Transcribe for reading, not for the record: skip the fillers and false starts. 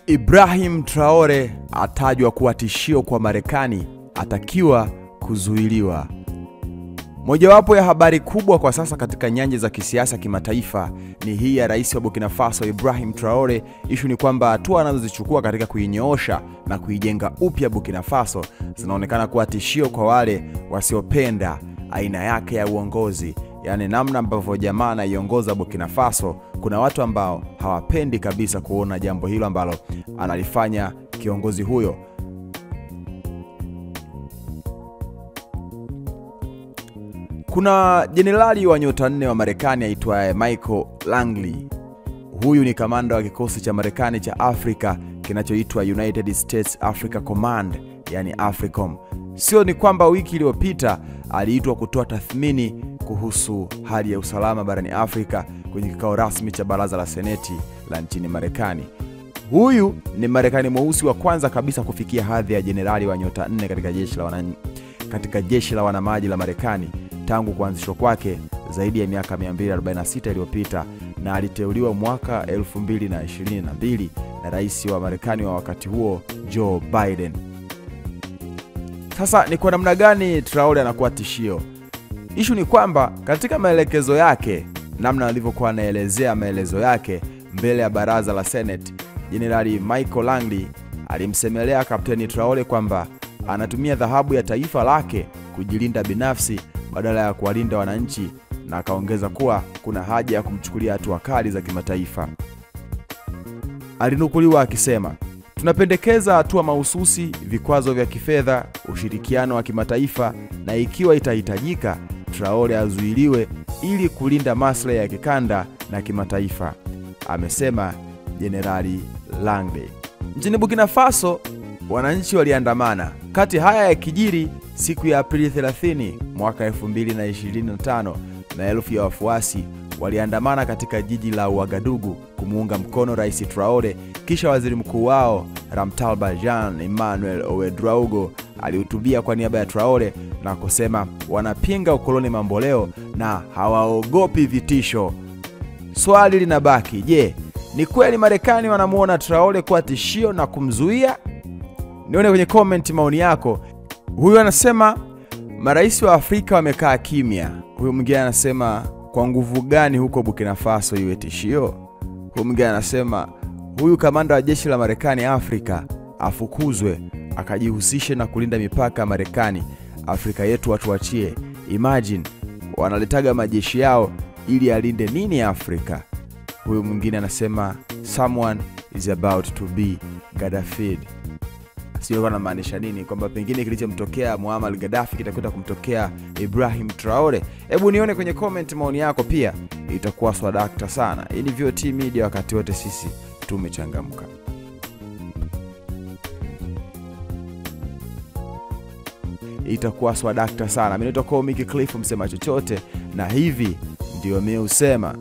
Ibrahim Traore atajwa kuwa tishio kwa Marekani, atakiwa kuzuiliwa. Mojawapo ya habari kubwa kwa sasa katika nyanja za kisiasa kimataifa ni hii ya rais wa Burkina Faso Ibrahim Traore. Ishu ni kwamba hatua anazozichukua katika kuinyoosha na kuijenga upya Burkina Faso zinaonekana kuwa tishio kwa wale wasiopenda aina yake ya uongozi. Yani namna ambavyo jamaa anaiongoza Burkina Faso, kuna watu ambao hawapendi kabisa kuona jambo hilo ambalo analifanya kiongozi huyo. Kuna jenerali wa nyota 4 wa Marekani aitwaye Michael Langley. Huyu ni kamanda wa kikosi cha Marekani cha Afrika kinachoitwa United States Africa Command, yani AFRICOM. Sio ni kwamba wiki iliyopita aliitwa kutoa tathmini kuhusu hali ya usalama barani Afrika kwenye kikao rasmi cha baraza la Seneti la nchini Marekani. Huyu ni Marekani mweusi wa kwanza kabisa kufikia hadhi ya jenerali wa nyota 4 katika jeshi la wanamaji la Marekani tangu kuanzishwa kwake zaidi ya miaka 246 iliyopita, na aliteuliwa mwaka 2022 na rais wa Marekani wa wakati huo Joe Biden. Sasa ni kwa namna gani Traore anakuwa tishio? Ishu ni kwamba katika maelekezo yake, namna alivyokuwa anaelezea maelezo yake mbele ya baraza la Senate, Jenerali Michael Langley alimsemelea Kapteni Traore kwamba anatumia dhahabu ya taifa lake kujilinda binafsi badala ya kuwalinda wananchi, na akaongeza kuwa kuna haja ya kumchukulia hatua kali za kimataifa. Alinukuliwa akisema, "Tunapendekeza hatua mahususi, vikwazo vya kifedha, ushirikiano wa kimataifa, na ikiwa itahitajika Traore azuiliwe ili kulinda maslahi ya kikanda na kimataifa," amesema Jenerali Langley. Nchini Burkina Faso, wananchi waliandamana. Kati haya ya kijiri siku ya Aprili 30 mwaka 2025, maelfu ya wafuasi waliandamana katika jiji la Ouagadougou kumuunga mkono Rais Traore. Kisha waziri mkuu wao Ramtalba Jean Emmanuel Ouedraogo alihutubia kwa niaba ya Traore na kusema wanapinga ukoloni mamboleo na hawaogopi vitisho. Swali linabaki, je, ni kweli Marekani wanamuona Traore kwa tishio na kumzuia? Nione kwenye comment maoni yako. Huyu anasema marais wa Afrika wamekaa kimya. Huyu mwingine anasema kwa nguvu gani huko Burkina Faso iwe tishio? Huyu mwingine anasema huyu kamanda wa jeshi la Marekani Afrika afukuzwe akajihusishe na kulinda mipaka ya Marekani. Afrika yetu watuachie. Imagine wanaletaga majeshi yao ili alinde nini Afrika? Huyu mwingine anasema someone is about to be Gaddafi. Sio kwa maanisha nini kwamba pengine kilichomtokea Muammar Gaddafi kitakwenda kumtokea Ibrahim Traore? Hebu nione kwenye comment maoni yako, pia itakuwa swadakta sana. Hii ni VOT Media, wakati wote sisi tumechangamka. Itakuwa swadakta sana. Mimi naitwa Comic Cliff, msema chochote, na hivi ndio mimi usema.